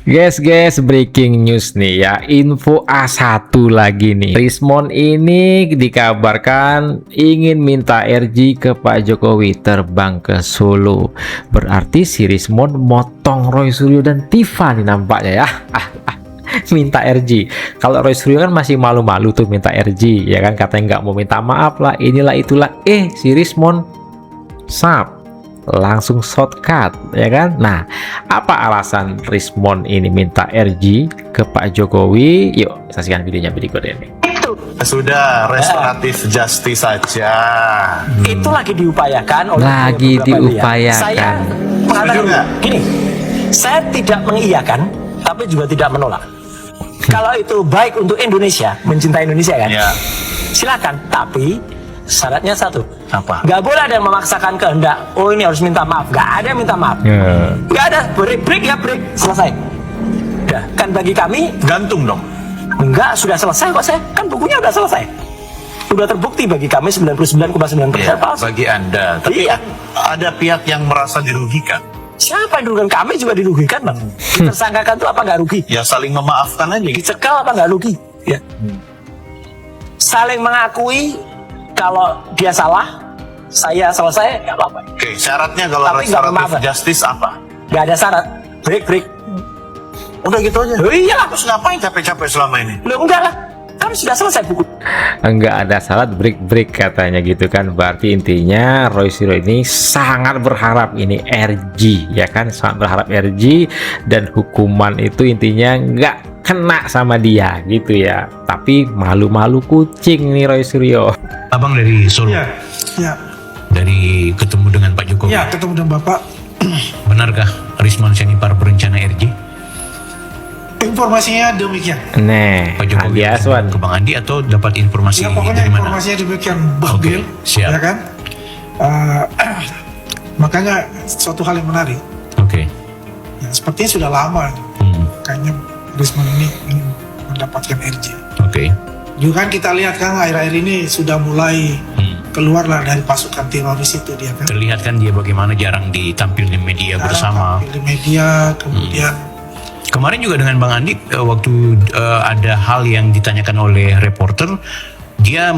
Guys, breaking news nih ya. Info A1 lagi nih. Rismond ini dikabarkan ingin minta RG ke Pak Jokowi terbang ke Solo. Berarti si Rismond motong Roy Suryo dan Tifa nih nampaknya ya. Minta RG. Kalau Roy Suryo kan masih malu-malu tuh minta RG ya kan, katanya nggak mau minta maaf lah, inilah itulah. Si Rismond langsung shortcut ya kan. Nah, apa alasan Rismond ini minta RG ke Pak Jokowi? Yuk saksikan videonya berikut ini. Sudah restoratif justice saja. Itu lagi diupayakan oleh Lagi beberapa diupayakan. pihak. Saya mengatakan gini, saya tidak mengiyakan tapi juga tidak menolak. Kalau itu baik untuk Indonesia, mencintai Indonesia kan, Ya. silakan. Tapi syaratnya satu, Apa? nggak boleh ada yang memaksakan kehendak. Oh ini harus minta maaf, nggak ada yang minta maaf, Ya. nggak ada break ya break, selesai. Udah, kan bagi kami Gantung dong. enggak, sudah selesai kok saya, kan bukunya udah selesai, udah terbukti bagi kami 99,9% palsu. Bagi Anda. Tapi Iya. ada pihak yang merasa dirugikan. Siapa yang dirugikan? Kami juga dirugikan bang. Ditersangkakan tuh apa nggak rugi? Ya saling memaafkan aja gitu. Dicekal apa nggak rugi? Ya. Saling mengakui kalau dia salah, saya selesai, nggak apa-apa. Oke, syaratnya kalau Tapi nggak restoratif memaafkan. justice apa? Nggak ada syarat. Break. Udah gitu aja. Oh iyalah. Terus ngapain capek-capek selama ini? Loh enggak lah. Kan sudah selesai buku. Enggak ada syarat, break katanya gitu kan. Berarti intinya Roy Suryo ini sangat berharap ini RG ya kan, sangat berharap RG dan hukuman itu intinya nggak kena sama dia gitu ya. Tapi malu-malu kucing nih Roy Suryo. Abang dari Solo, Ya, dari ketemu dengan Pak Jokowi. ya ketemu dengan Bapak. Benarkah Rismond Senipar berencana RJ? Informasinya demikian. Nah, Pak Jokowi Andi Aswan. ke Bang Andi atau dapat informasi Ya pokoknya dari mana? informasinya demikian Babil, siap. ya kan? Makanya suatu hal yang menarik. Oke. Ya, sepertinya sudah lama kayaknya Rismond ini ingin mendapatkan RJ. Oke. Juga kan kita lihat kan akhir-akhir ini sudah mulai keluarlah dari pasukan teroris itu dia kan. Terlihat kan dia bagaimana jarang ditampil di media Sekarang bersama. tampil di media, kemudian Kemarin juga dengan Bang Andi, waktu ada hal yang ditanyakan oleh reporter, dia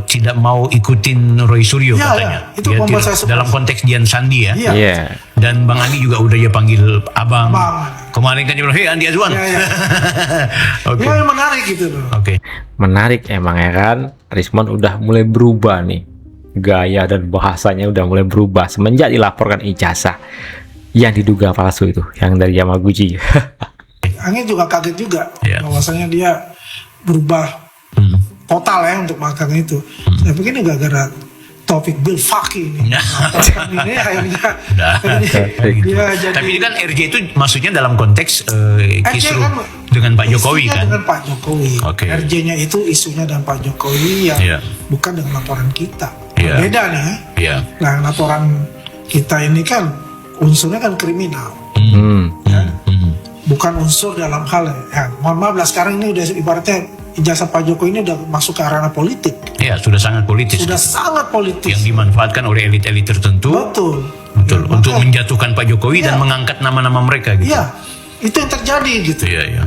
tidak mau ikutin Roy Suryo Ya, katanya. ya. Itu Dia membuat tidak- saya surprise. dalam konteks Dian Sandi ya. Iya. Iya. Dan Bang Andi juga udah dia panggil abang. Bang. Kemarin kan dia bilang, "Hei Andi Azwan." Ya, ya. Oke. ya menarik gitu loh. Oke. Menarik emang ya kan. Rismond udah mulai berubah nih. Gaya dan bahasanya udah mulai berubah semenjak dilaporkan ijazah yang diduga palsu itu, yang dari Yamaguchi. Angin juga kaget juga Iya. bahwasanya dia berubah total ya untuk makan itu. Saya pikir ini gara-gara topik Bill Faki ini. Ini akhirnya dia jadi. Tapi ini kan RJ itu maksudnya dalam konteks kisruh kan dengan Pak Jokowi isunya kan? dengan Pak Jokowi. Oke. RJ-nya itu isunya dengan Pak Jokowi yang Iya. bukan dengan laporan kita. Iya. Beda nih ya. Iya. Nah laporan kita ini kan unsurnya kan kriminal. Bukan unsur dalam hal ya, mohon maaf lah sekarang ini udah ibaratnya ijazah Pak Jokowi ini udah masuk ke ranah politik, Iya, sudah sangat politis. sudah sangat politis. Yang dimanfaatkan oleh elit-elit tertentu. Betul. Betul. Ya, Untuk maka- menjatuhkan Pak Jokowi dan Iya. mengangkat nama-nama mereka gitu. Iya, itu yang terjadi gitu. Iya, iya.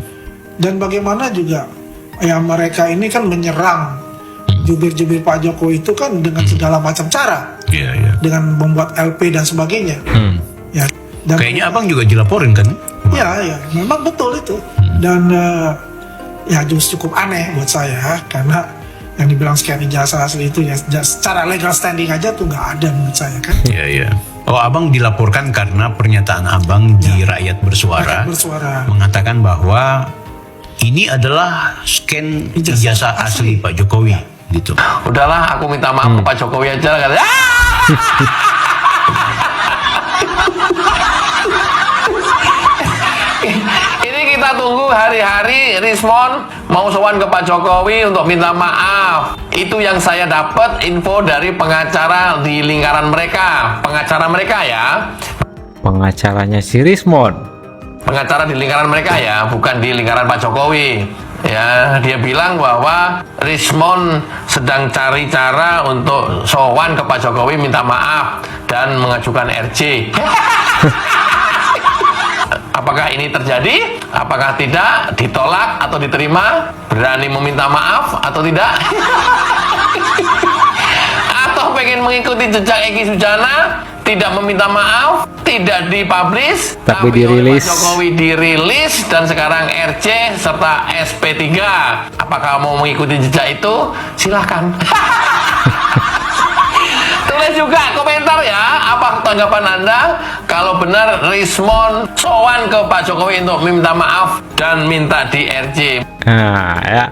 Dan bagaimana juga ya mereka ini kan menyerang jubir-jubir Pak Jokowi itu kan dengan segala macam cara, Iya, iya. dengan membuat LP dan sebagainya. Ya. Dan Kayaknya abang juga dilaporin kan? ya, memang betul itu. Dan ya justru cukup aneh buat saya karena yang dibilang scan ijazah asli itu ya secara legal standing aja tuh nggak ada menurut saya kan. Iya, iya. Oh, abang dilaporkan karena pernyataan abang di Rakyat Bersuara, Rakyat Bersuara. mengatakan bahwa ini adalah scan ijazah asli Pak Jokowi gitu. Udahlah, aku minta maaf ke Pak Jokowi aja katanya. Ini kita tunggu hari-hari Rismond mau sowan ke Pak Jokowi untuk minta maaf. Itu yang saya dapat info dari pengacara di lingkaran mereka, pengacara mereka ya. Pengacaranya si Rismond. Pengacara di lingkaran mereka ya, bukan di lingkaran Pak Jokowi. Ya, dia bilang bahwa Rismond sedang cari cara untuk sowan ke Pak Jokowi minta maaf dan mengajukan RJ. Apakah ini terjadi? Apakah tidak? Ditolak atau diterima? Berani meminta maaf atau tidak? Atau pengen mengikuti jejak Egy Sujana, tidak meminta maaf, tidak dipublish, Tapi oleh dirilis. Pak Jokowi dirilis, dan sekarang RC serta SP3. Apakah mau mengikuti jejak itu? Silahkan. Tulis juga komentar ya, apa tanggapan Anda kalau benar Rismon sowan ke Pak Jokowi untuk meminta maaf dan minta di RJ. Nah, ya.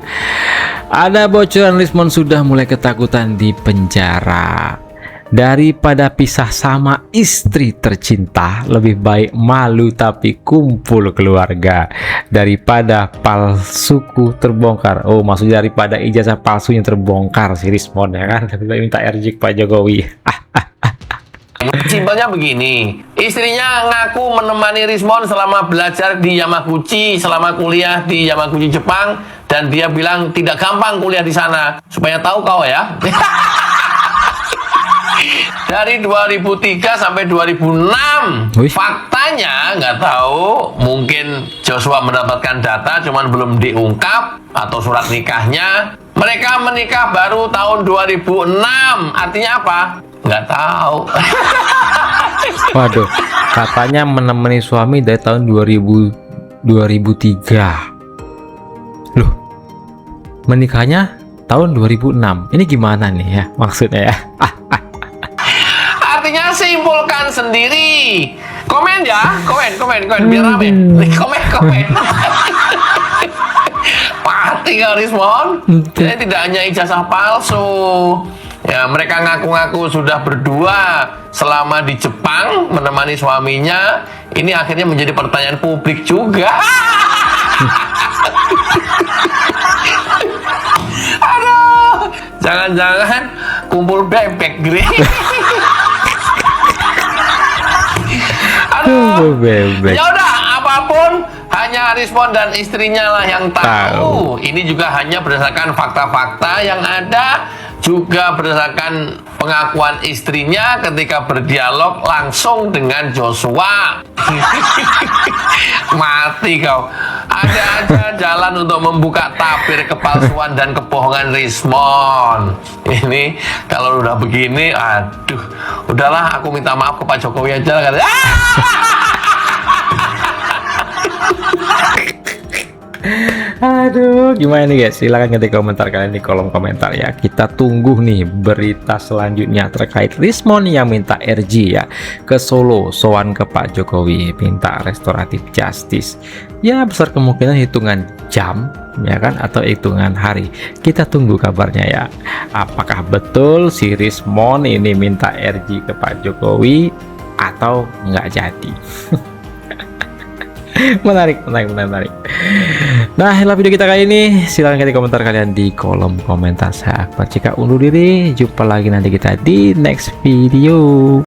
Ada bocoran Rismon sudah mulai ketakutan di penjara. Daripada pisah sama istri tercinta, lebih baik malu tapi kumpul keluarga daripada palsuku terbongkar. Oh, maksudnya daripada ijazah palsunya terbongkar si Rismon, ya kan? Lebih baik minta RJ ke Pak Jokowi. Simpelnya begini, istrinya ngaku menemani Rismon selama belajar di Yamaguchi, selama kuliah di Yamaguchi Jepang, dan dia bilang tidak gampang kuliah di sana. Supaya tahu kau ya. Dari 2003 sampai 2006. Wih. Faktanya nggak tahu, mungkin Joshua mendapatkan data cuman belum diungkap, atau surat nikahnya. Mereka menikah baru tahun 2006. Artinya apa? Nggak tahu. Waduh, katanya menemani suami dari tahun 2003. Loh, menikahnya tahun 2006. Ini gimana nih ya maksudnya ya? Artinya simpulkan sendiri. Komen ya, komen biar rame. Komen. Mati kau Rismon. Jadi tidak hanya ijazah palsu. Ya, mereka ngaku-ngaku sudah berdua selama di Jepang menemani suaminya. Ini akhirnya menjadi pertanyaan publik juga. Aduh, jangan-jangan kumpul bebek, Gri. Kumpul bebek. Ya udah, apapun, hanya Rismon dan istrinya lah yang tahu. Ini juga hanya berdasarkan fakta-fakta yang ada, juga berdasarkan pengakuan istrinya ketika berdialog langsung dengan Joshua. Mati kau. Ada aja jalan untuk membuka tabir kepalsuan dan kebohongan Rismon. Ini kalau udah begini, aduh, udahlah aku minta maaf ke Pak Jokowi aja kan. Aduh, gimana nih guys? Silahkan ketik komentar kalian di kolom komentar ya. Kita tunggu nih berita selanjutnya terkait Rismon yang minta RJ ya ke Solo, sowan ke Pak Jokowi, minta restoratif justice. Ya besar kemungkinan hitungan jam ya kan, atau hitungan hari. Kita tunggu kabarnya ya. Apakah betul si Rismon ini minta RJ ke Pak Jokowi atau nggak jadi? menarik. Nah, itulah video kita kali ini. Silahkan ketik komentar kalian di kolom komentar. Saya Akbar Cika undur diri. Jumpa lagi nanti kita di next video.